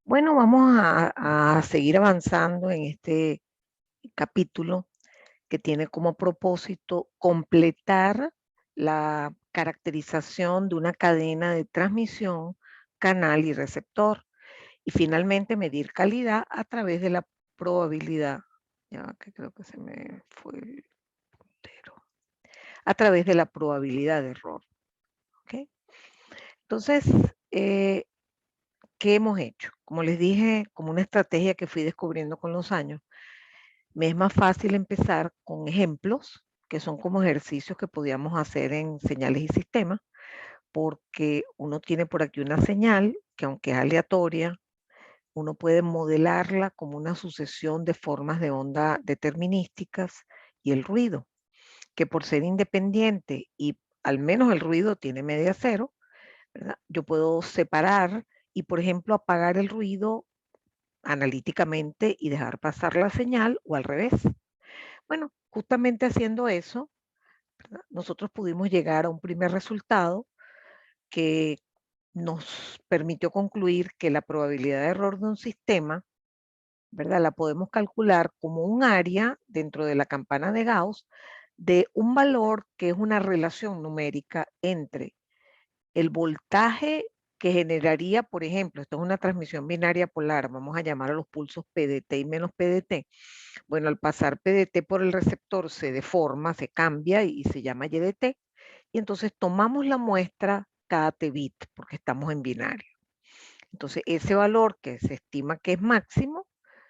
Bueno, vamos a seguir avanzando en este capítulo que tiene como propósito completar la caracterización de una cadena de transmisión, canal y receptor, y finalmente medir calidad a través de la probabilidad. Ya va, que creo que se me fue el puntero. A través de la probabilidad de error. ¿Ok? Entonces, eh, ¿qué hemos hecho? Como les dije, como una estrategia que fui descubriendo con los años, me es más fácil empezar con ejemplos, que son como ejercicios que podíamos hacer en señales y sistemas, porque uno tiene por aquí una señal que, aunque es aleatoria, uno puede modelarla como una sucesión de formas de onda determinísticas, y el ruido, que por ser independiente y al menos el ruido tiene media cero, ¿verdad? Yo puedo separar y, por ejemplo, apagar el ruido analíticamente y dejar pasar la señal, o al revés. Bueno, justamente haciendo eso, ¿verdad? Nosotros pudimos llegar a un primer resultado que nos permitió concluir que la probabilidad de error de un sistema, ¿verdad?, la podemos calcular como un área dentro de la campana de Gauss de un valor que es una relación numérica entre el voltaje que generaría, por ejemplo, esto es una transmisión binaria polar, vamos a llamar a los pulsos PDT y menos PDT. Bueno, al pasar PDT por el receptor se deforma, se cambia y se llama YDT, y entonces tomamos la muestra cada t bit, porque estamos en binario. Entonces, ese valor que se estima que es máximo,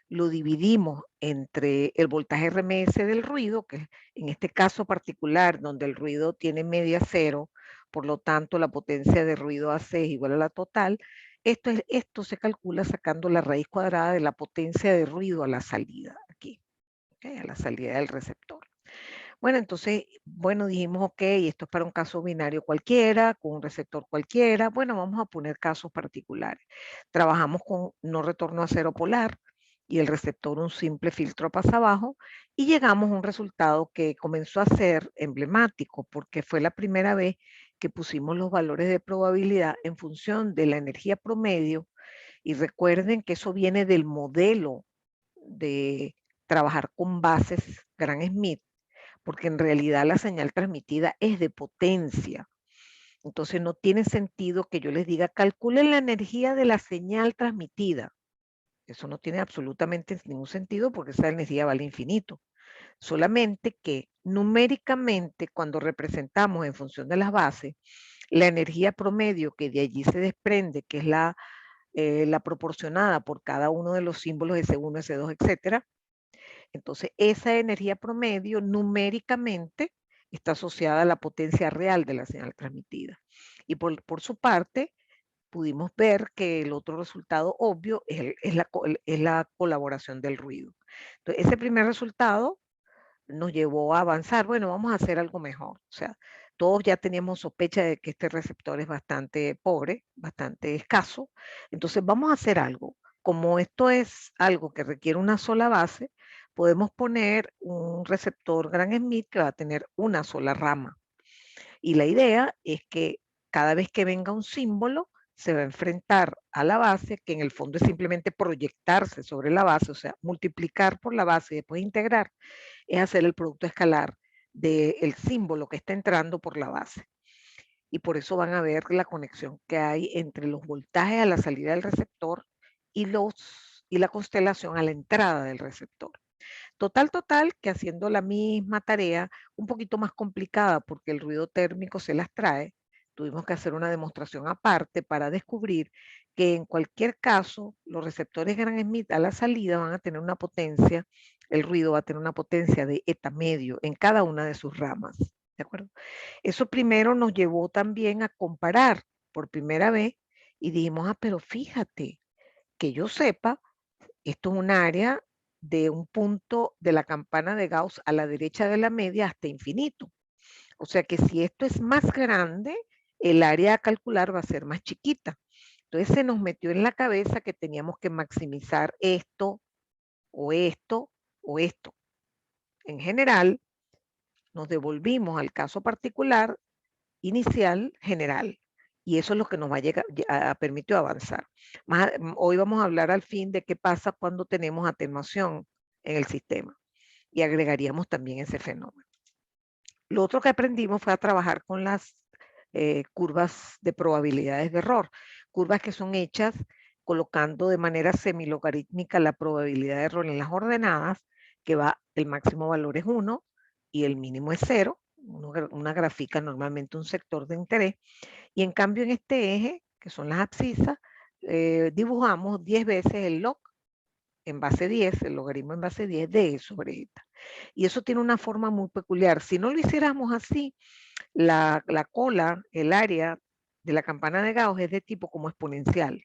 lo dividimos entre el voltaje RMS del ruido, que en este caso particular, donde el ruido tiene media cero, por lo tanto la potencia de ruido AC es igual a la total. Esto se calcula sacando la raíz cuadrada de la potencia de ruido a la salida, aquí, ¿okay?, a la salida del receptor. Bueno, entonces, bueno, dijimos, ok, esto es para un caso binario cualquiera, con un receptor cualquiera. Bueno, vamos a poner casos particulares. Trabajamos con no retorno a cero polar y el receptor un simple filtro pasabajo, y llegamos a un resultado que comenzó a ser emblemático porque fue la primera vez que pusimos los valores de probabilidad en función de la energía promedio, y recuerden que eso viene del modelo de trabajar con bases Gram-Schmidt, porque en realidad la señal transmitida es de potencia. Entonces no tiene sentido que yo les diga, calculen la energía de la señal transmitida. Eso no tiene absolutamente ningún sentido porque esa energía vale infinito. Solamente que numéricamente, cuando representamos en función de las bases, la energía promedio que de allí se desprende, que es la proporcionada por cada uno de los símbolos S1, S2, etcétera, entonces, esa energía promedio numéricamente está asociada a la potencia real de la señal transmitida. Y por su parte, pudimos ver que el otro resultado obvio es la colaboración del ruido. Entonces, ese primer resultado nos llevó a avanzar. Bueno, vamos a hacer algo mejor. O sea, todos ya teníamos sospecha de que este receptor es bastante pobre, bastante escaso. Entonces, vamos a hacer algo. Como esto es algo que requiere una sola base, podemos poner un receptor Gram-Schmidt que va a tener una sola rama. Y la idea es que cada vez que venga un símbolo, se va a enfrentar a la base, que en el fondo es simplemente proyectarse sobre la base, o sea, multiplicar por la base y después integrar, es hacer el producto escalar del símbolo que está entrando por la base. Y por eso van a ver la conexión que hay entre los voltajes a la salida del receptor y la constelación a la entrada del receptor. Total, que haciendo la misma tarea, un poquito más complicada porque el ruido térmico se las trae, tuvimos que hacer una demostración aparte para descubrir que en cualquier caso los receptores Gram-Schmidt a la salida van a tener una potencia, el ruido va a tener una potencia de eta medio en cada una de sus ramas. ¿De acuerdo? Eso primero nos llevó también a comparar por primera vez y dijimos, pero fíjate, que yo sepa, esto es un área de un punto de la campana de Gauss a la derecha de la media hasta infinito. O sea que si esto es más grande, el área a calcular va a ser más chiquita. Entonces se nos metió en la cabeza que teníamos que maximizar esto o esto o esto. En general, nos devolvimos al caso particular inicial general. Y eso es lo que nos va a llegar, permitió avanzar. Hoy vamos a hablar al fin de qué pasa cuando tenemos atenuación en el sistema y agregaríamos también ese fenómeno. Lo otro que aprendimos fue a trabajar con las curvas de probabilidades de error, curvas que son hechas colocando de manera semilogarítmica la probabilidad de error en las ordenadas, que va, el máximo valor es 1 y el mínimo es 0. Una grafica normalmente un sector de interés, y en cambio en este eje, que son las abscisas, dibujamos 10 veces el log en base 10, el logaritmo en base 10 de E sobre eta. Y eso tiene una forma muy peculiar. Si no lo hiciéramos así, la cola, el área de la campana de Gauss es de tipo como exponencial.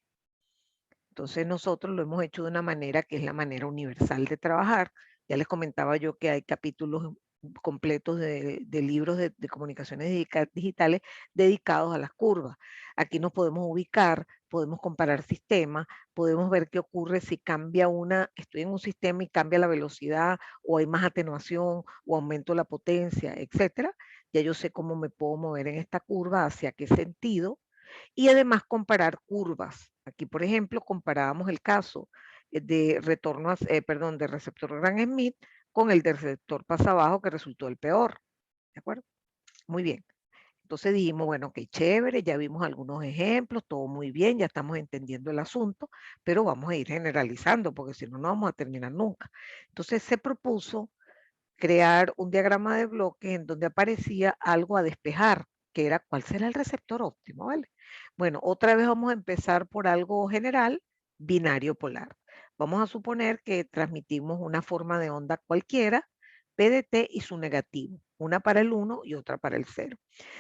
Entonces nosotros lo hemos hecho de una manera que es la manera universal de trabajar. Ya les comentaba yo que hay capítulos completos de libros de comunicaciones digitales dedicados a las curvas. Aquí nos podemos ubicar, podemos comparar sistemas, podemos ver qué ocurre si cambia estoy en un sistema y cambia la velocidad, o hay más atenuación, o aumento la potencia, etcétera. Ya yo sé cómo me puedo mover en esta curva, hacia qué sentido, y además comparar curvas. Aquí, por ejemplo, comparábamos el caso de retorno, perdón, de receptor Gram-Schmidt con el de receptor pasa-abajo, que resultó el peor. ¿De acuerdo? Muy bien. Entonces dijimos, bueno, qué chévere, ya vimos algunos ejemplos, todo muy bien, ya estamos entendiendo el asunto, pero vamos a ir generalizando, porque si no, no vamos a terminar nunca. Entonces se propuso crear un diagrama de bloques en donde aparecía algo a despejar, que era cuál será el receptor óptimo, ¿vale? Bueno, otra vez vamos a empezar por algo general, binario polar. Vamos a suponer que transmitimos una forma de onda cualquiera, P de T y su negativo, una para el 1 y otra para el 0.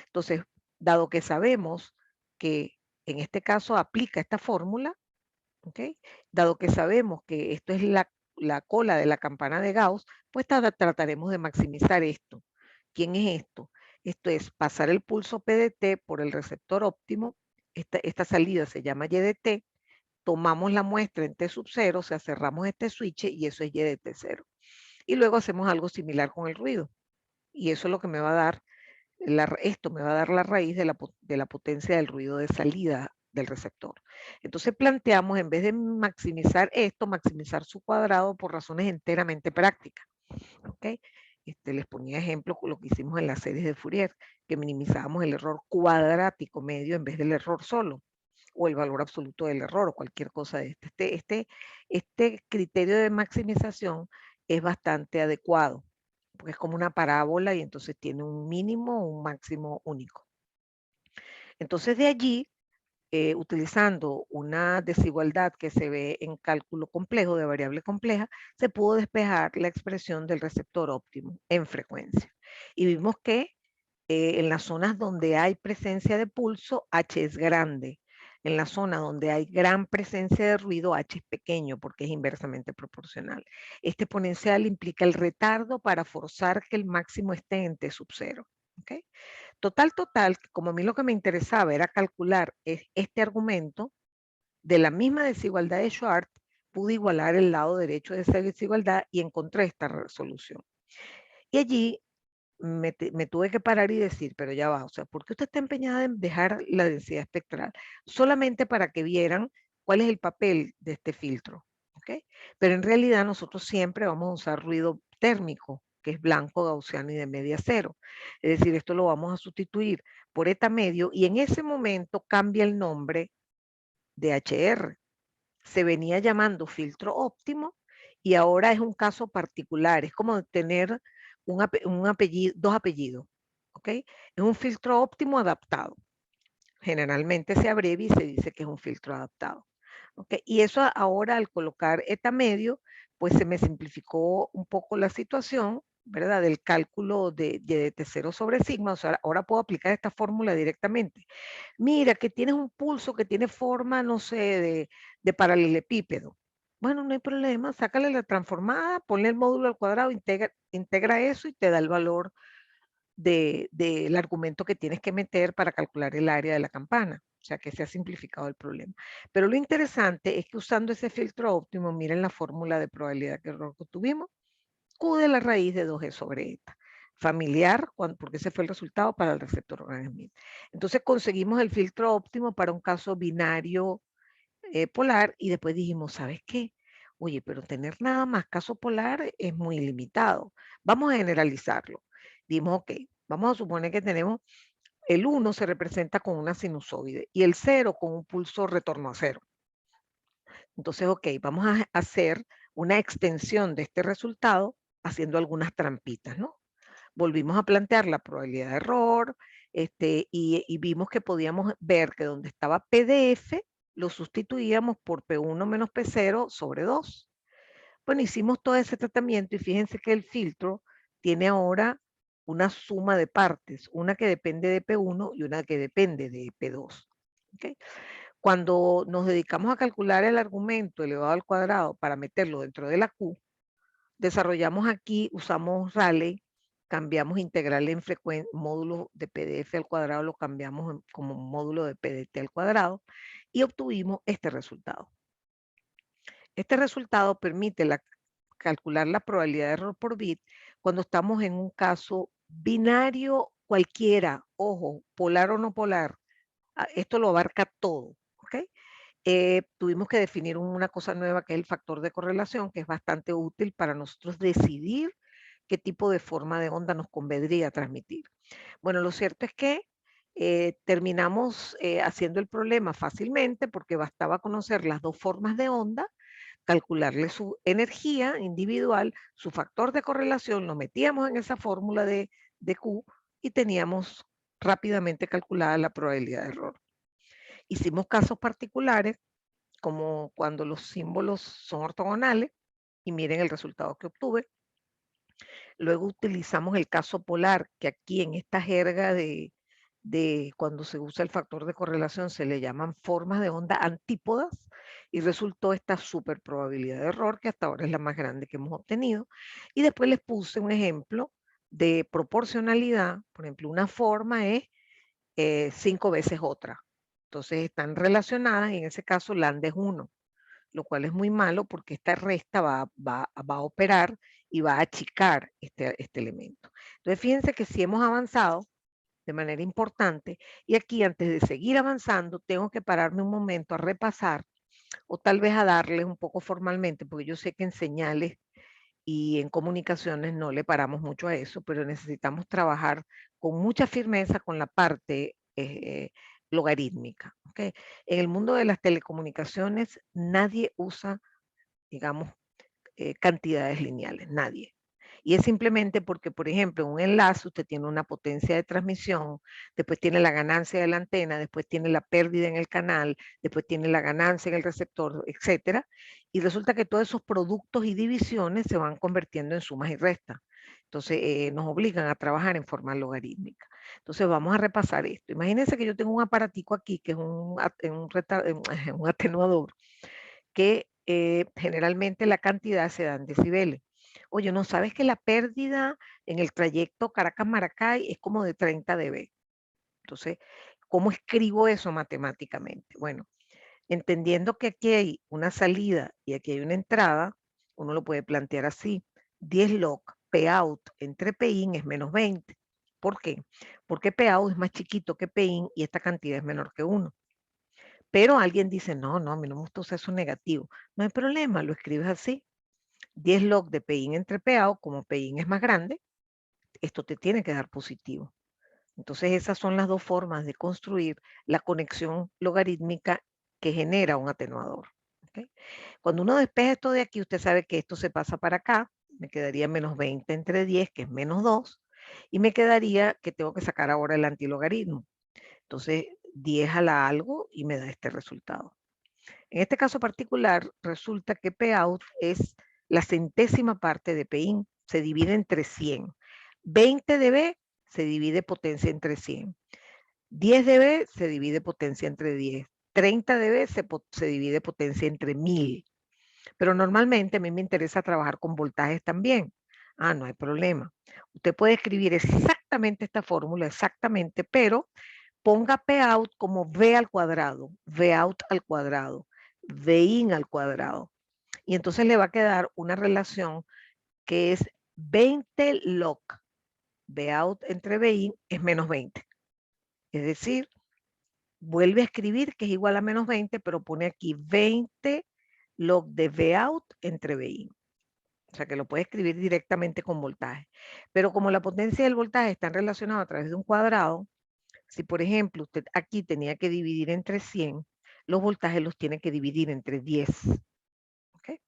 Entonces, dado que sabemos que en este caso aplica esta fórmula, ¿ok? Dado que sabemos que esto es la cola de la campana de Gauss, pues trataremos de maximizar esto. ¿Quién es esto? Esto es pasar el pulso PDT por el receptor óptimo. Esta salida se llama YDT. Tomamos la muestra en T sub 0, o sea, cerramos este switch y eso es YDT 0. Y luego hacemos algo similar con el ruido. Y eso es lo que me va a dar esto me va a dar la raíz de la potencia del ruido de salida del receptor. Entonces planteamos, en vez de maximizar esto, maximizar su cuadrado por razones enteramente prácticas. ¿Okay? Les ponía ejemplo con lo que hicimos en las series de Fourier, que minimizábamos el error cuadrático medio en vez del error solo, o el valor absoluto del error, o cualquier cosa de este criterio de maximización es bastante adecuado, porque es como una parábola y entonces tiene un mínimo o un máximo único. Entonces de allí, utilizando una desigualdad que se ve en cálculo complejo de variable compleja, se pudo despejar la expresión del receptor óptimo en frecuencia. Y vimos que en las zonas donde hay presencia de pulso, H es grande. En la zona donde hay gran presencia de ruido, H es pequeño porque es inversamente proporcional. Este exponencial implica el retardo para forzar que el máximo esté en T sub 0. ¿Okay? Total, como a mí lo que me interesaba era calcular este argumento de la misma desigualdad de Schwartz, pude igualar el lado derecho de esa desigualdad y encontré esta resolución. Y allí me tuve que parar y decir, pero ya va, o sea, ¿por qué usted está empeñada en dejar la densidad espectral? Solamente para que vieran cuál es el papel de este filtro, ¿ok? Pero en realidad nosotros siempre vamos a usar ruido térmico, que es blanco, gaussiano y de media cero. Es decir, esto lo vamos a sustituir por eta medio y en ese momento cambia el nombre de HR. Se venía llamando filtro óptimo y ahora es un caso particular. Es como tener un apellido, dos apellidos. ¿Ok? Es un filtro óptimo adaptado. Generalmente se abrevia y se dice que es un filtro adaptado. ¿Ok? Y eso ahora al colocar eta medio, pues se me simplificó un poco la situación, ¿verdad? Del cálculo de T0 sobre sigma. O sea, ahora puedo aplicar esta fórmula directamente. Mira, que tienes un pulso que tiene forma, no sé, de paralelepípedo. Bueno, no hay problema, sácale la transformada, ponle el módulo al cuadrado, integra eso y te da el valor del argumento que tienes que meter para calcular el área de la campana. O sea, que se ha simplificado el problema. Pero lo interesante es que usando ese filtro óptimo, miren la fórmula de probabilidad que error que tuvimos, Q de la raíz de 2G sobre eta. familiar, porque ese fue el resultado para el receptor Organ-Smith. Entonces conseguimos el filtro óptimo para un caso binario polar y después dijimos, ¿sabes qué? Oye, pero tener nada más caso polar es muy limitado. Vamos a generalizarlo. Dijimos, ok, vamos a suponer que tenemos el 1 se representa con una sinusoide y el 0 con un pulso retorno a 0. Entonces, ok, vamos a hacer una extensión de este resultado haciendo algunas trampitas, ¿no? Volvimos a plantear la probabilidad de error y vimos que podíamos ver que donde estaba PDF lo sustituíamos por P1 menos P0 sobre 2. Bueno, hicimos todo ese tratamiento y fíjense que el filtro tiene ahora una suma de partes, una que depende de P1 y una que depende de P2. ¿Okay? Cuando nos dedicamos a calcular el argumento elevado al cuadrado para meterlo dentro de la Q, desarrollamos aquí, usamos Raleigh, cambiamos integral en módulo de PDF al cuadrado, lo cambiamos como módulo de PDT al cuadrado y obtuvimos este resultado. Este resultado permite calcular la probabilidad de error por bit cuando estamos en un caso binario cualquiera, ojo, polar o no polar. Esto lo abarca todo, ¿ok? Tuvimos que definir una cosa nueva que es el factor de correlación, que es bastante útil para nosotros decidir qué tipo de forma de onda nos convendría transmitir. Bueno, lo cierto es que terminamos haciendo el problema fácilmente porque bastaba conocer las dos formas de onda, calcularle su energía individual, su factor de correlación, lo metíamos en esa fórmula de Q y teníamos rápidamente calculada la probabilidad de error. Hicimos casos particulares, como cuando los símbolos son ortogonales, y miren el resultado que obtuve. Luego utilizamos el caso polar, que aquí en esta jerga de cuando se usa el factor de correlación se le llaman formas de onda antípodas, y resultó esta super probabilidad de error, que hasta ahora es la más grande que hemos obtenido. Y después les puse un ejemplo de proporcionalidad. Por ejemplo, una forma es 5 veces otra. Entonces están relacionadas y en ese caso lambda es 1, lo cual es muy malo porque esta resta va a operar y va a achicar este elemento. Entonces fíjense que si hemos avanzado de manera importante y aquí antes de seguir avanzando tengo que pararme un momento a repasar o tal vez a darles un poco formalmente, porque yo sé que en señales y en comunicaciones no le paramos mucho a eso, pero necesitamos trabajar con mucha firmeza con la parte logarítmica. ¿Okay? En el mundo de las telecomunicaciones nadie usa, digamos, cantidades lineales, nadie. Y es simplemente porque, por ejemplo, en un enlace usted tiene una potencia de transmisión, después tiene la ganancia de la antena, después tiene la pérdida en el canal, después tiene la ganancia en el receptor, etcétera. Y resulta que todos esos productos y divisiones se van convirtiendo en sumas y restas. Entonces, nos obligan a trabajar en forma logarítmica. Entonces, vamos a repasar esto. Imagínense que yo tengo un aparatico aquí, que es un atenuador, que generalmente la cantidad se da en decibeles. Oye, ¿no sabes que la pérdida en el trayecto Caracas-Maracay es como de 30 dB? Entonces, ¿cómo escribo eso matemáticamente? Bueno, entendiendo que aquí hay una salida y aquí hay una entrada, uno lo puede plantear así. 10 log Pout entre Pin es menos 20. ¿Por qué? Porque Pout es más chiquito que Pin y esta cantidad es menor que 1. Pero alguien dice, no, a mí no me gusta usar eso negativo. No hay problema, lo escribes así. 10 log de Pin entre Pout, como Pin es más grande, esto te tiene que dar positivo. Entonces esas son las dos formas de construir la conexión logarítmica que genera un atenuador. ¿Okay? Cuando uno despeja esto de aquí, usted sabe que esto se pasa para acá, me quedaría menos 20 entre 10, que es menos 2, y me quedaría que tengo que sacar ahora el antilogaritmo. Entonces 10 a la algo y me da este resultado. En este caso particular, resulta que Pout es la centésima parte de Pin, se divide entre 100. 20 dB se divide potencia entre 100. 10 dB se divide potencia entre 10. 30 dB se divide potencia entre 1000. Pero normalmente a mí me interesa trabajar con voltajes también. No hay problema. Usted puede escribir exactamente esta fórmula, exactamente, pero ponga Pout como V al cuadrado, Vout al cuadrado, Vin al cuadrado. Y entonces le va a quedar una relación que es 20 log Vout entre Vin es menos 20. Es decir, vuelve a escribir que es igual a menos 20, pero pone aquí 20 log de Vout entre Vin. O sea que lo puede escribir directamente con voltaje. Pero como la potencia y el voltaje están relacionados a través de un cuadrado, si por ejemplo usted aquí tenía que dividir entre 100, los voltajes los tiene que dividir entre 10. ¿Okay?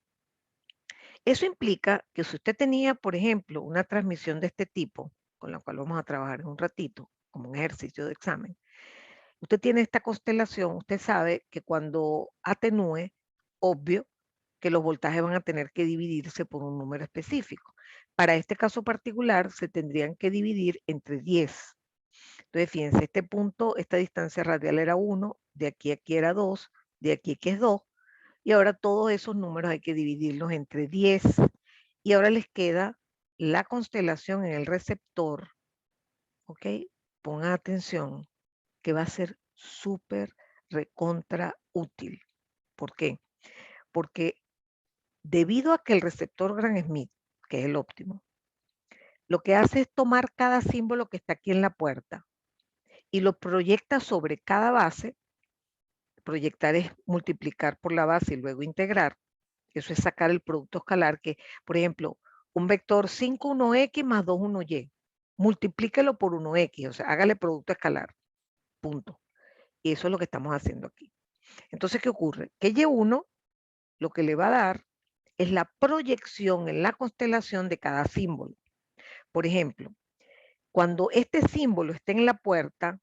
Eso implica que si usted tenía, por ejemplo, una transmisión de este tipo, con la cual vamos a trabajar en un ratito, como un ejercicio de examen, usted tiene esta constelación, usted sabe que cuando atenúe, obvio que los voltajes van a tener que dividirse por un número específico. Para este caso particular, se tendrían que dividir entre 10. Entonces, fíjense, este punto, esta distancia radial era 1, de aquí a aquí era 2, de aquí a aquí es 2, y ahora todos esos números hay que dividirlos entre 10. Y ahora les queda la constelación en el receptor, ¿ok? Pongan atención, que va a ser súper recontra útil. ¿Por qué? Porque debido a que el receptor Gram-Schmidt, que es el óptimo, lo que hace es tomar cada símbolo que está aquí en la puerta y lo proyecta sobre cada base. Proyectar es multiplicar por la base y luego integrar. Eso es sacar el producto escalar que, por ejemplo, un vector 5, 1x más 2, 1y. Multiplíquelo por 1x, o sea, hágale producto escalar. Punto. Y eso es lo que estamos haciendo aquí. Entonces, ¿qué ocurre? Que Y1 lo que le va a dar es la proyección en la constelación de cada símbolo. Por ejemplo, cuando este símbolo esté en la puerta,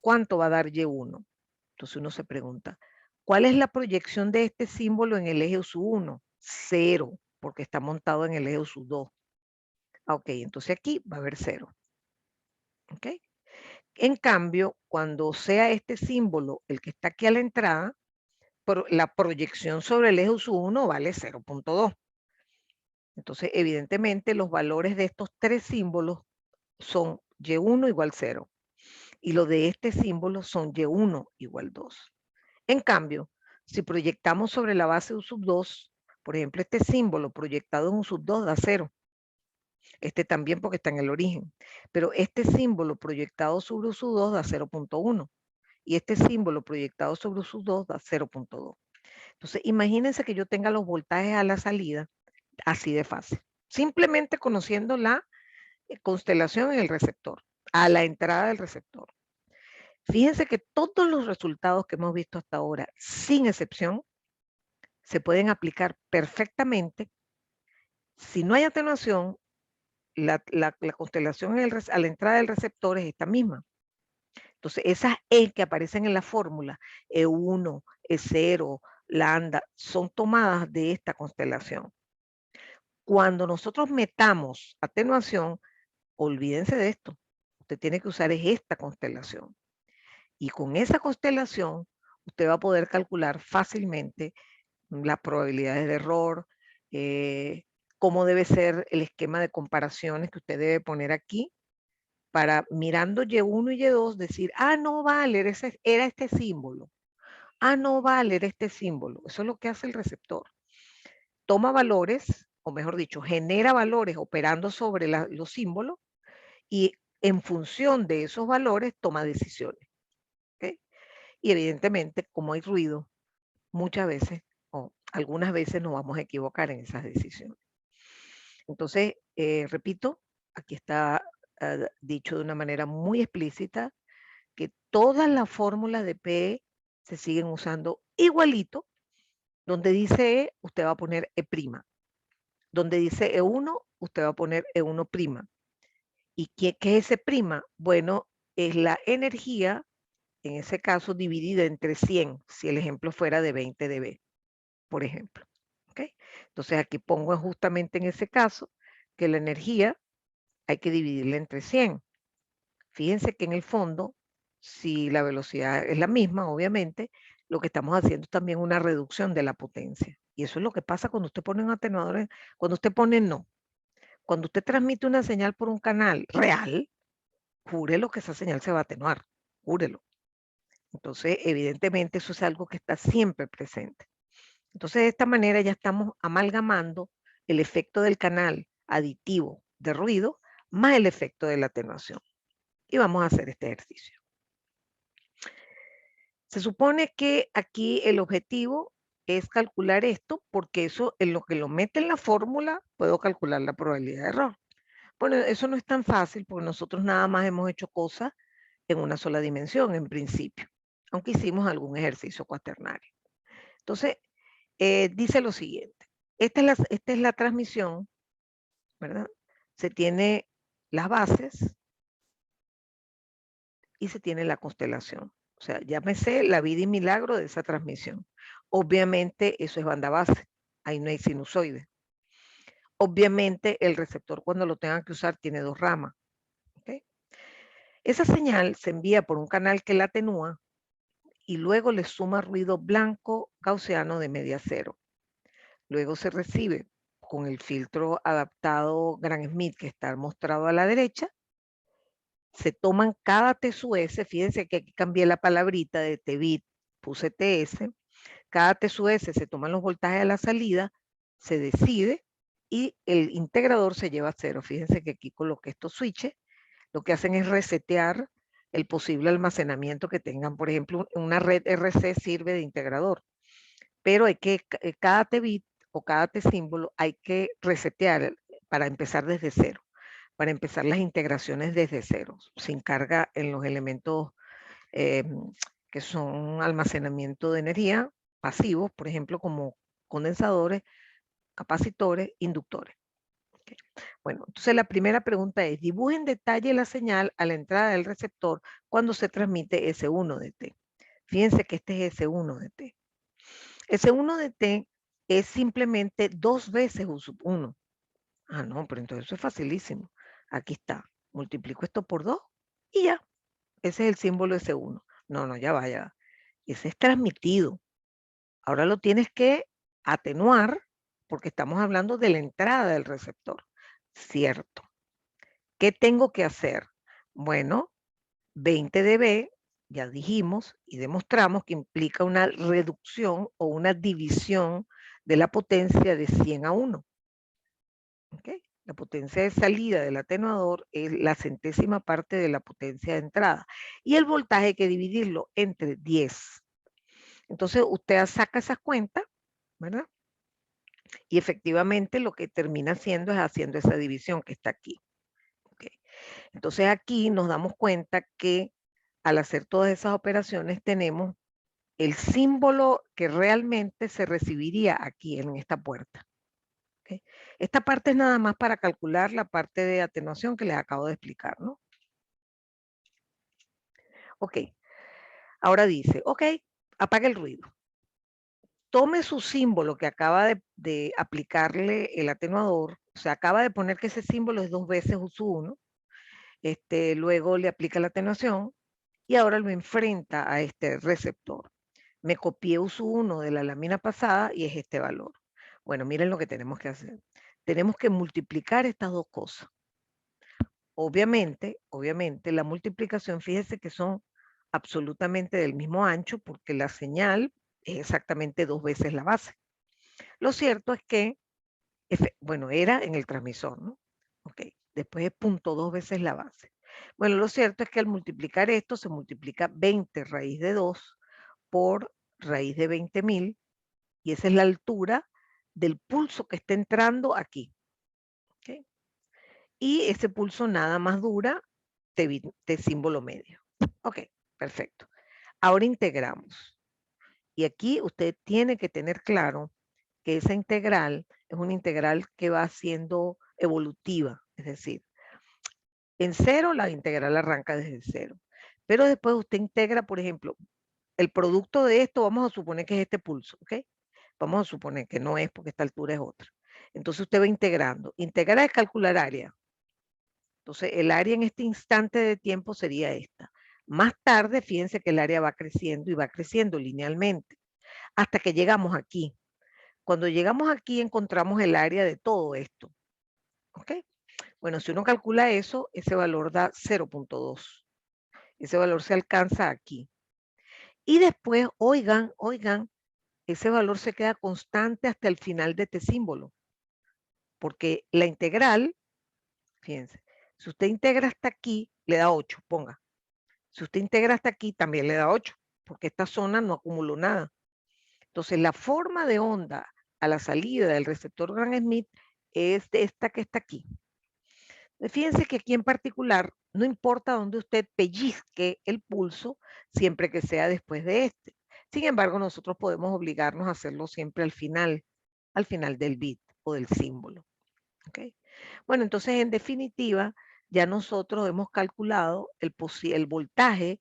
¿cuánto va a dar Y1? Entonces uno se pregunta, ¿cuál es la proyección de este símbolo en el eje U1? 0, porque está montado en el eje U2. Ok, entonces aquí va a haber 0. Ok. En cambio, cuando sea este símbolo el que está aquí a la entrada, la proyección sobre el eje U1 vale 0.2. Entonces, evidentemente, los valores de estos tres símbolos son Y1 igual 0. Y los de este símbolo son Y1 igual 2. En cambio, si proyectamos sobre la base U2, por ejemplo, este símbolo proyectado en U2 da 0. Este también porque está en el origen. Pero este símbolo proyectado sobre U2 da 0.1. Y este símbolo proyectado sobre U2 da 0.2. Entonces, imagínense que yo tenga los voltajes a la salida así de fácil. Simplemente conociendo la constelación en el receptor, a la entrada del receptor. Fíjense que todos los resultados que hemos visto hasta ahora, sin excepción, se pueden aplicar perfectamente. Si no hay atenuación, la constelación a la entrada del receptor es esta misma. Entonces, esas E que aparecen en la fórmula, E1, E0, lambda, son tomadas de esta constelación. Cuando nosotros metamos atenuación, olvídense de esto. Usted tiene que usar esta constelación. Y con esa constelación, usted va a poder calcular fácilmente las probabilidades de error, cómo debe ser el esquema de comparaciones que usted debe poner aquí para mirando Y1 y Y2 decir, ah, no vale, era este símbolo. Ah, no vale, era este símbolo. Eso es lo que hace el receptor. Toma valores, o mejor dicho, genera valores operando sobre los símbolos y en función de esos valores toma decisiones. ¿Okay? Y evidentemente, como hay ruido, muchas veces o algunas veces nos vamos a equivocar en esas decisiones. Entonces, repito, aquí está dicho de una manera muy explícita que todas las fórmulas de P se siguen usando igualito. Donde dice E, usted va a poner E'. Donde dice E1, usted va a poner E1'. ¿Y qué es ese prima? Bueno, es la energía, en ese caso, dividida entre 100, si el ejemplo fuera de 20 dB, por ejemplo. ¿Okay? Entonces aquí pongo justamente en ese caso que la energía hay que dividirla entre 100. Fíjense que en el fondo, si la velocidad es la misma, obviamente, lo que estamos haciendo es también una reducción de la potencia. Y eso es lo que pasa cuando usted pone un atenuador, cuando usted pone no. Cuando usted transmite una señal por un canal real, júrelo que esa señal se va a atenuar, júrelo. Entonces, evidentemente, eso es algo que está siempre presente. Entonces, de esta manera ya estamos amalgamando el efecto del canal aditivo de ruido más el efecto de la atenuación. Y vamos a hacer este ejercicio. Se supone que aquí el objetivo es calcular esto, porque eso en lo que lo mete en la fórmula, puedo calcular la probabilidad de error. Bueno, eso no es tan fácil porque nosotros nada más hemos hecho cosas en una sola dimensión en principio, aunque hicimos algún ejercicio cuaternario. Entonces, dice lo siguiente. Esta es la transmisión, ¿verdad? Se tiene las bases y se tiene la constelación. O sea, ya me sé la vida y milagro de esa transmisión. Obviamente eso es banda base, ahí no hay sinusoide. Obviamente el receptor cuando lo tengan que usar tiene dos ramas. ¿Okay? Esa señal se envía por un canal que la atenúa y luego le suma ruido blanco gaussiano de media cero. Luego se recibe con el filtro adaptado Gram-Schmidt que está mostrado a la derecha. Se toman cada T sub S, fíjense que aquí cambié la palabrita de T-bit, puse TS. Cada T sub S se toman los voltajes a la salida, se decide y el integrador se lleva a cero. Fíjense que aquí coloqué estos switches, lo que hacen es resetear el posible almacenamiento que tengan. Por ejemplo, una red RC sirve de integrador, pero hay que, cada T-bit o cada T-símbolo hay que resetear para empezar desde cero, para empezar las integraciones desde cero, sin carga en los elementos que son almacenamiento de energía pasivos, por ejemplo, como condensadores, capacitores, inductores. Okay. Bueno, entonces la primera pregunta es, dibuje en detalle la señal a la entrada del receptor cuando se transmite S1 de T. Fíjense que este es S1 de T. S1 de T es simplemente 2 veces U sub 1. Ah, no, pero entonces eso es facilísimo. Aquí está. Multiplico esto por 2 y ya. Ese es el símbolo S1. No, ya va, ya va. Ese es transmitido. Ahora lo tienes que atenuar porque estamos hablando de la entrada del receptor. Cierto. ¿Qué tengo que hacer? Bueno, 20 dB, ya dijimos y demostramos que implica una reducción o una división de la potencia de 100 a 1. ¿Okay? La potencia de salida del atenuador es la centésima parte de la potencia de entrada. Y el voltaje hay que dividirlo entre 10. Entonces usted saca esas cuentas, ¿verdad? Y efectivamente lo que termina haciendo es haciendo esa división que está aquí. ¿Okay? Entonces aquí nos damos cuenta que al hacer todas esas operaciones tenemos el símbolo que realmente se recibiría aquí en esta puerta. ¿Okay? Esta parte es nada más para calcular la parte de atenuación que les acabo de explicar, ¿no? Ok, ahora dice, ok, apague el ruido. Tome su símbolo que acaba de aplicarle el atenuador, o sea, acaba de poner que ese símbolo es 2 veces U1, luego le aplica la atenuación y ahora lo enfrenta a este receptor. Me copié U1 de la lámina pasada y es este valor. Bueno, miren lo que tenemos que hacer. Tenemos que multiplicar estas dos cosas. Obviamente, la multiplicación, fíjese que son absolutamente del mismo ancho porque la señal es exactamente 2 veces la base. Lo cierto es que, bueno, era en el transmisor, ¿no? Ok, después es 0.2 veces la base. Bueno, lo cierto es que al multiplicar esto se multiplica 20 raíz de 2 por raíz de 20.000 y esa es la altura del pulso que está entrando aquí. ¿Okay? Y ese pulso nada más dura T símbolo medio. Ok, perfecto. Ahora integramos. Y aquí usted tiene que tener claro que esa integral es una integral que va siendo evolutiva, es decir, en cero la integral arranca desde cero, pero después usted integra, por ejemplo, el producto de esto, vamos a suponer que es este pulso, ¿ok? Vamos a suponer que no es porque esta altura es otra. Entonces usted va integrando. Integrar es calcular área. Entonces el área en este instante de tiempo sería esta. Más tarde, fíjense que el área va creciendo y va creciendo linealmente hasta que llegamos aquí. Cuando llegamos aquí encontramos el área de todo esto. ¿Ok? Bueno, si uno calcula eso, ese valor da 0.2. Ese valor se alcanza aquí. Y después, oigan, ese valor se queda constante hasta el final de este símbolo. Porque la integral, fíjense, Si usted integra hasta aquí, le da 8, ponga. Si usted integra hasta aquí, también le da 8, porque esta zona no acumuló nada. Entonces, la forma de onda a la salida del receptor Gram-Schmidt es de esta que está aquí. Fíjense que aquí en particular, no importa dónde usted pellizque el pulso, siempre que sea después de este. Sin embargo, nosotros podemos obligarnos a hacerlo siempre al final del bit o del símbolo. ¿Okay? Bueno, entonces, en definitiva, ya nosotros hemos calculado el voltaje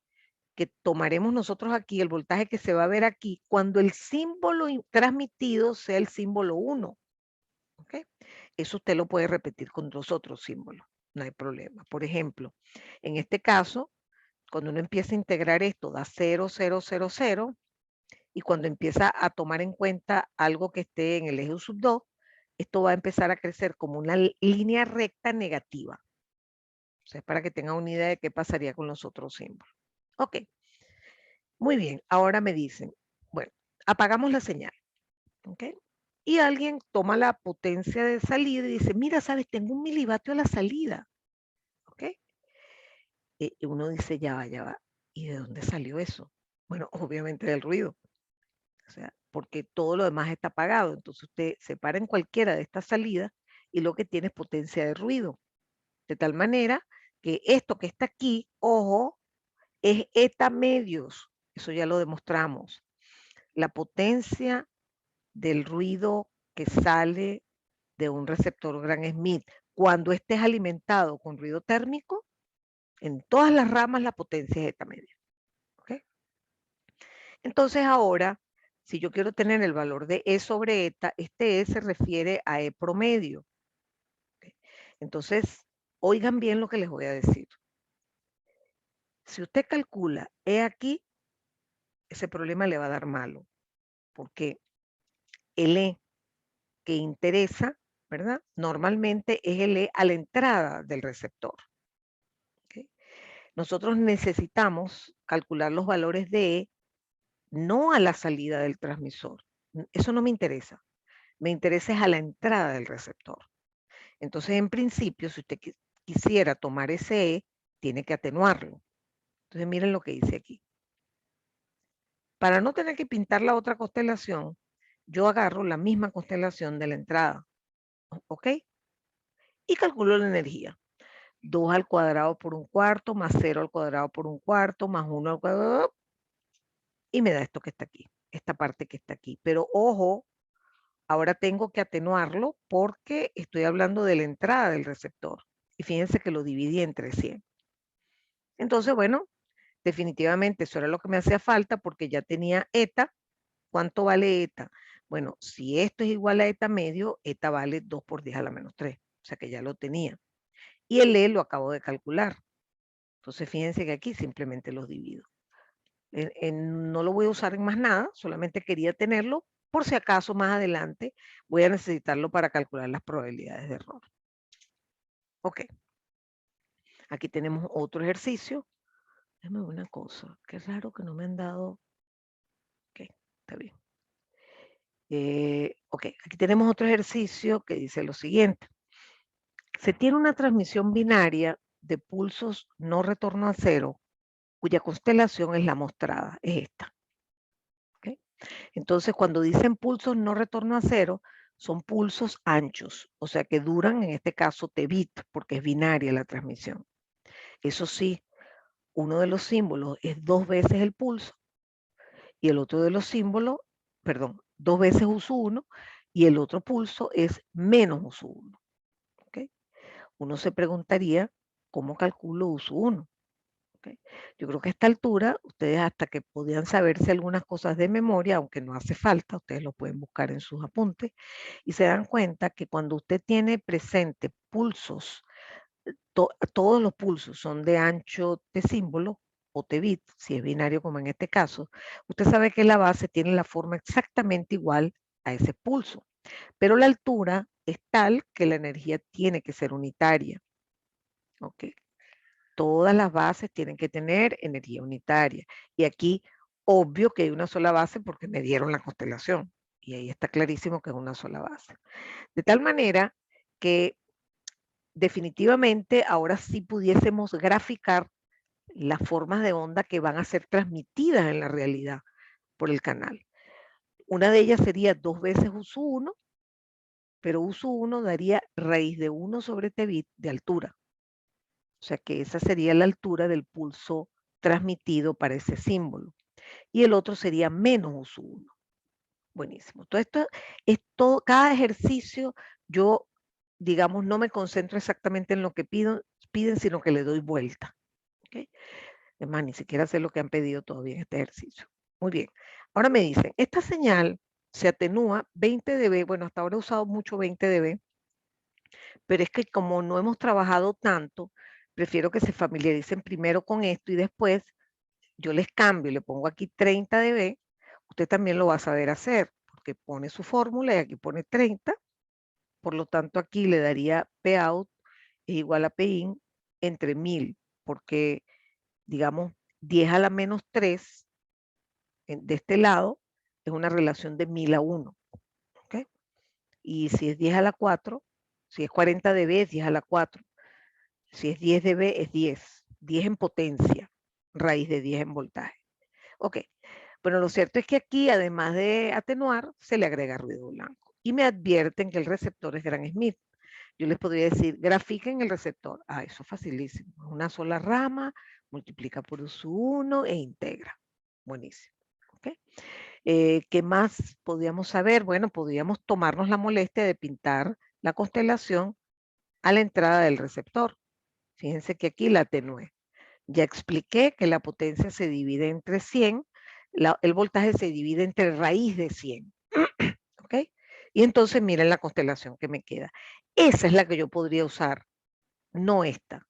que tomaremos nosotros aquí, el voltaje que se va a ver aquí, cuando el símbolo transmitido sea el símbolo 1. ¿Okay? Eso usted lo puede repetir con los otros símbolos, no hay problema. Por ejemplo, en este caso, cuando uno empieza a integrar esto, da 0, 0, 0, 0, y cuando empieza a tomar en cuenta algo que esté en el eje sub 2, esto va a empezar a crecer como una línea recta negativa. O sea, para que tengan una idea de qué pasaría con los otros símbolos. Ok, muy bien, ahora me dicen, bueno, apagamos la señal, ¿ok? Y alguien toma la potencia de salida y dice, mira, sabes, tengo 1 milivatio a la salida, ¿ok? Y uno dice, ya va, ¿y de dónde salió eso? Bueno, obviamente del ruido, o sea, porque todo lo demás está apagado, entonces usted se para en cualquiera de estas salidas y lo que tiene es potencia de ruido, de tal manera que esto que está aquí, ojo, es eta medios, eso ya lo demostramos. La potencia del ruido que sale de un receptor Gram-Schmidt cuando estés alimentado con ruido térmico, en todas las ramas la potencia es eta media. ¿Okay? Entonces ahora, si yo quiero tener el valor de E sobre eta, este E se refiere a E promedio. ¿Okay? Entonces, oigan bien lo que les voy a decir. Si usted calcula E aquí, ese problema le va a dar malo, porque el E que interesa, ¿verdad? Normalmente es el E a la entrada del receptor. ¿Okay? Nosotros necesitamos calcular los valores de E no a la salida del transmisor. Eso no me interesa. Me interesa es a la entrada del receptor. Entonces, en principio, si usted quisiera tomar ese E, tiene que atenuarlo. Entonces, miren lo que dice aquí. Para no tener que pintar la otra constelación, yo agarro la misma constelación de la entrada. ¿Ok? Y calculo la energía. 2 al cuadrado por 1/4, más 0 al cuadrado por 1/4, más 1 al cuadrado, y me da esto que está aquí, esta parte que está aquí. Pero ojo, ahora tengo que atenuarlo porque estoy hablando de la entrada del receptor. Y fíjense que lo dividí entre 100. Entonces, bueno, definitivamente eso era lo que me hacía falta porque ya tenía eta. ¿Cuánto vale eta? Bueno, si esto es igual a eta medio, eta vale 2 por 10 a la menos 3. O sea que ya lo tenía. Y el E lo acabo de calcular. Entonces, fíjense que aquí simplemente los divido. No lo voy a usar en más nada, solamente quería tenerlo por si acaso más adelante voy a necesitarlo para calcular las probabilidades de error. Ok, aquí tenemos otro ejercicio. Déjame ver una cosa, qué raro que no me han dado. Ok, está bien. Ok, aquí tenemos otro ejercicio que dice lo siguiente. Se tiene una transmisión binaria de pulsos no retorno a cero, cuya constelación es la mostrada, es esta. ¿Okay? Entonces, cuando dicen pulsos no retorno a cero, son pulsos anchos, o sea que duran, en este caso, T-bit, porque es binaria la transmisión. Eso sí, uno de los símbolos es 2 veces el pulso y el otro de los símbolos, perdón, 2 veces U1 y el otro pulso es menos U1. ¿Okay? Uno se preguntaría, ¿cómo calculo U1? ¿Okay? Yo creo que a esta altura, ustedes hasta que podían saberse algunas cosas de memoria, aunque no hace falta, ustedes lo pueden buscar en sus apuntes, y se dan cuenta que cuando usted tiene presente pulsos, todos los pulsos son de ancho de símbolo, o T-bit, si es binario como en este caso, usted sabe que la base tiene la forma exactamente igual a ese pulso, pero la altura es tal que la energía tiene que ser unitaria. ¿Ok? Todas las bases tienen que tener energía unitaria. Y aquí, obvio que hay una sola base porque me dieron la constelación. Y ahí está clarísimo que es una sola base. De tal manera que definitivamente ahora sí pudiésemos graficar las formas de onda que van a ser transmitidas en la realidad por el canal. Una de ellas sería 2 veces U1, pero U1 daría raíz de 1 sobre T bit de altura. O sea que esa sería la altura del pulso transmitido para ese símbolo. Y el otro sería menos U1. Buenísimo. Todo esto es todo, cada ejercicio yo, digamos, no me concentro exactamente en lo que piden, sino que le doy vuelta. ¿Okay? Es más, ni siquiera sé lo que han pedido todavía en este ejercicio. Muy bien. Ahora me dicen, esta señal se atenúa 20 dB. Bueno, hasta ahora he usado mucho 20 dB, pero es que como no hemos trabajado tanto, prefiero que se familiaricen primero con esto y después yo les cambio, le pongo aquí 30 dB. Usted también lo va a saber hacer, porque pone su fórmula y aquí pone 30. Por lo tanto, aquí le daría Pout es igual a Pin entre 1000, porque digamos 10 a la menos 3 de este lado es una relación de 1000 a 1. ¿Okay? Y si es 10 a la 4, si es 40 dB es 10 a la 4. Si es 10 dB es 10. 10 en potencia, raíz de 10 en voltaje. Ok. Bueno, lo cierto es que aquí, además de atenuar, se le agrega ruido blanco. Y me advierten que el receptor es Gram Smith. Yo les podría decir, grafiquen el receptor. Ah, eso es facilísimo. Una sola rama, multiplica por U1 e integra. Buenísimo. ¿Okay? ¿Qué más podíamos saber? Bueno, podíamos tomarnos la molestia de pintar la constelación a la entrada del receptor. Fíjense que aquí la atenué. Ya expliqué que la potencia se divide entre 100, el voltaje se divide entre raíz de 100. ¿Ok? Y entonces miren la constelación que me queda. Esa es la que yo podría usar, no esta,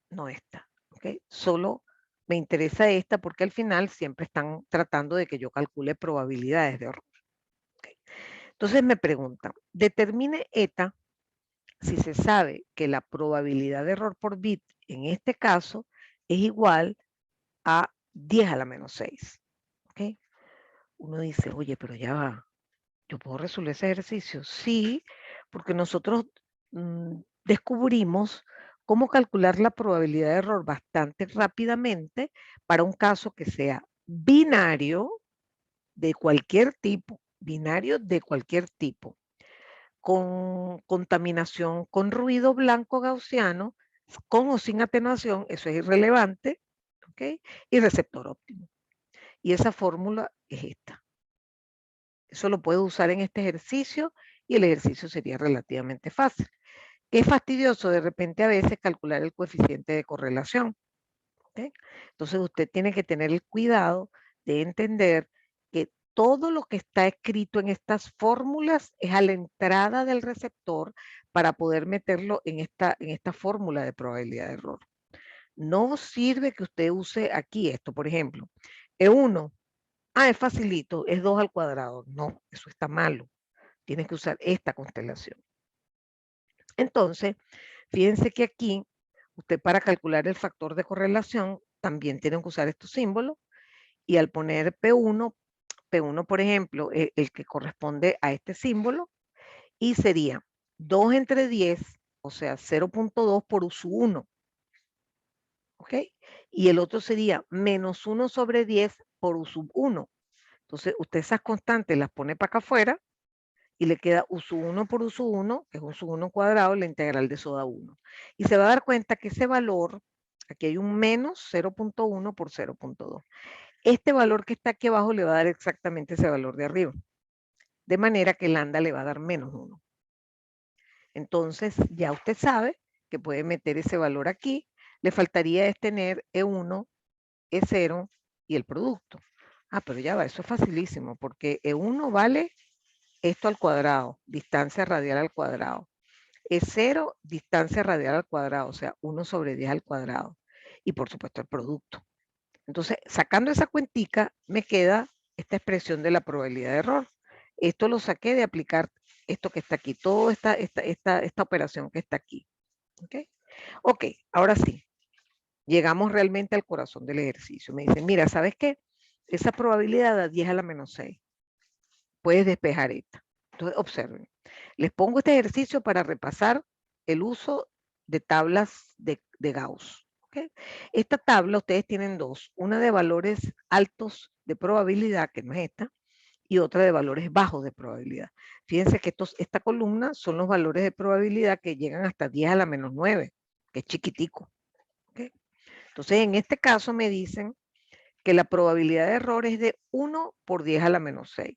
no esta. ¿Ok? Solo me interesa esta porque al final siempre están tratando de que yo calcule probabilidades de error. ¿Okay? Entonces me preguntan, determine eta si se sabe que la probabilidad de error por bit en este caso es igual a 10 a la menos 6. ¿Okay? Uno dice, oye, pero ya va, ¿yo puedo resolver ese ejercicio? Sí, porque nosotros descubrimos cómo calcular la probabilidad de error bastante rápidamente para un caso que sea binario de cualquier tipo, con contaminación, con ruido blanco gaussiano, con o sin atenuación, eso es irrelevante, ¿ok? Y receptor óptimo. Y esa fórmula es esta. Eso lo puedo usar en este ejercicio y el ejercicio sería relativamente fácil. Es fastidioso de repente a veces calcular el coeficiente de correlación. ¿Okay? Entonces usted tiene que tener el cuidado de entender que todo lo que está escrito en estas fórmulas es a la entrada del receptor para poder meterlo en esta fórmula de probabilidad de error. No sirve que usted use aquí esto, por ejemplo, E1. Es facilito, es 2 al cuadrado. No, eso está malo. Tienes que usar esta constelación. Entonces, fíjense que aquí, usted para calcular el factor de correlación, también tienen que usar estos símbolos. Y al poner P1, P1, por ejemplo, el que corresponde a este símbolo, y sería 2 entre 10, o sea, 0.2 por U1. ¿Ok? Y el otro sería menos 1 sobre 10 por U1. Entonces, usted esas constantes las pone para acá afuera y le queda U1 por U1, que es U1 cuadrado, la integral de soda 1. Y se va a dar cuenta que ese valor, aquí hay un menos 0.1 por 0.2. Este valor que está aquí abajo le va a dar exactamente ese valor de arriba. De manera que lambda le va a dar menos 1. Entonces, ya usted sabe que puede meter ese valor aquí. Le faltaría es tener E1, E0 y el producto. Pero ya va, eso es facilísimo, porque E1 vale esto al cuadrado, distancia radial al cuadrado. E0, distancia radial al cuadrado, o sea, 1 sobre 10 al cuadrado. Y por supuesto el producto. Entonces, sacando esa cuentica, me queda esta expresión de la probabilidad de error. Esto lo saqué de aplicar esto que está aquí, toda esta operación que está aquí. ¿Ok? Ok, ahora sí, llegamos realmente al corazón del ejercicio. Me dicen, mira, ¿sabes qué? Esa probabilidad da 10 a la menos 6. Puedes despejar esta. Entonces, observen. Les pongo este ejercicio para repasar el uso de tablas de Gauss. ¿Okay? Esta tabla ustedes tienen dos, una de valores altos de probabilidad, que no es esta, y otra de valores bajos de probabilidad. Fíjense que esta columna son los valores de probabilidad que llegan hasta 10 a la menos 9, que es chiquitico. ¿Okay? Entonces, en este caso me dicen que la probabilidad de error es de 1 por 10 a la menos 6,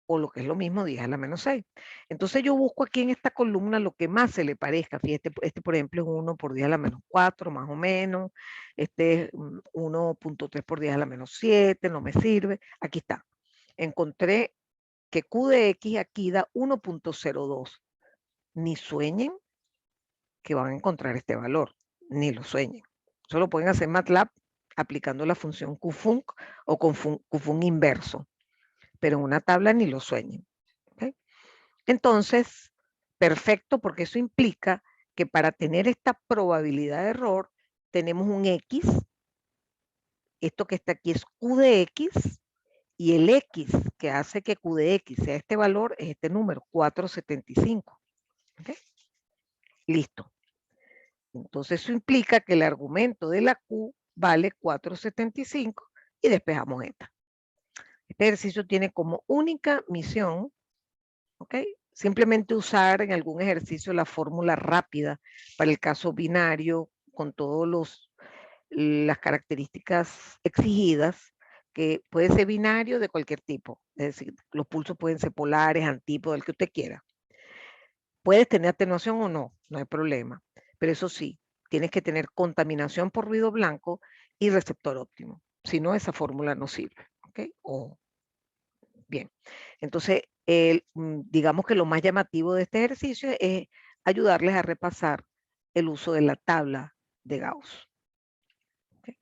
o lo que es lo mismo 10 a la menos 6. Entonces yo busco aquí en esta columna lo que más se le parezca. Fíjate, este por ejemplo es 1 por 10 a la menos 4, más o menos. Este es 1.3 por 10 a la menos 7, no me sirve. Aquí está. Encontré que Q de X aquí da 1.02. Ni sueñen que van a encontrar este valor, ni lo sueñen. Eso lo pueden hacer en MATLAB aplicando la función QFUNC o con QFUNC inverso, pero en una tabla ni lo sueñen. ¿Okay? Entonces, perfecto, porque eso implica que para tener esta probabilidad de error, tenemos un X, esto que está aquí es Q de X, y el X que hace que Q de X sea este valor es este número, 475. ¿Okay? Listo. Entonces eso implica que el argumento de la Q vale 475 y despejamos esta. Este ejercicio tiene como única misión, ¿ok? Simplemente usar en algún ejercicio la fórmula rápida para el caso binario con todas las características exigidas, que puede ser binario de cualquier tipo. Es decir, los pulsos pueden ser polares, antípodos, el que usted quiera. Puedes tener atenuación o no, no hay problema. Pero eso sí, tienes que tener contaminación por ruido blanco y receptor óptimo. Si no, esa fórmula no sirve. ¿Ok? Bien. Entonces, digamos que lo más llamativo de este ejercicio es ayudarles a repasar el uso de la tabla de Gauss. ¿Okay?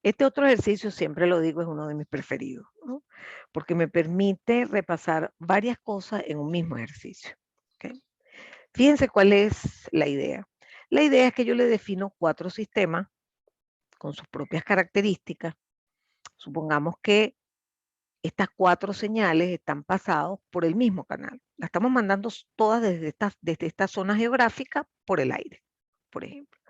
Este otro ejercicio, siempre lo digo, es uno de mis preferidos, ¿no? Porque me permite repasar varias cosas en un mismo ejercicio. ¿Okay? Fíjense cuál es la idea. La idea es que yo le defino 4 sistemas con sus propias características. Supongamos que estas 4 señales están pasadas por el mismo canal. Las estamos mandando todas desde esta zona geográfica por el aire, por ejemplo.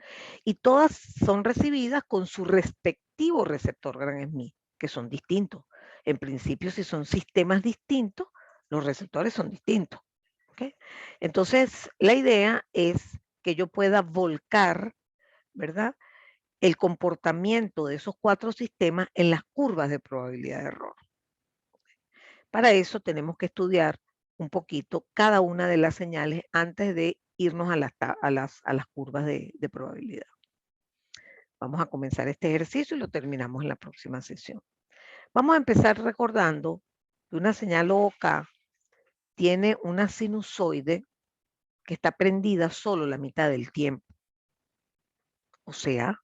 Y todas son recibidas con su respectivo receptor gran SMI, que son distintos. En principio, si son sistemas distintos, los receptores son distintos. ¿Okay? Entonces, la idea es que yo pueda volcar, ¿verdad?, el comportamiento de esos 4 sistemas en las curvas de probabilidad de error. Para eso tenemos que estudiar un poquito cada una de las señales antes de irnos a las curvas de probabilidad. Vamos a comenzar este ejercicio y lo terminamos en la próxima sesión. Vamos a empezar recordando que una señal OK tiene una sinusoide que está prendida solo la mitad del tiempo. O sea,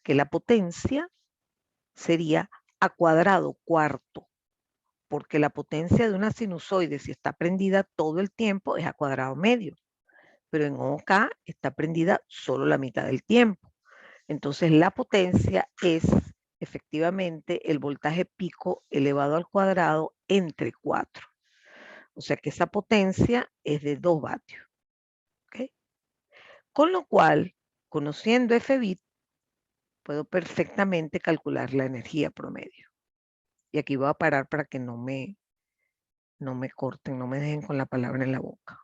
que la potencia sería a cuadrado cuarto, porque la potencia de una sinusoide, si está prendida todo el tiempo, es a cuadrado medio, pero en OK está prendida solo la mitad del tiempo. Entonces la potencia es efectivamente el voltaje pico elevado al cuadrado entre 4. O sea que esa potencia es de 2 vatios. ¿Okay? Con lo cual, conociendo F bit, puedo perfectamente calcular la energía promedio. Y aquí voy a parar para que no me corten, no me dejen con la palabra en la boca.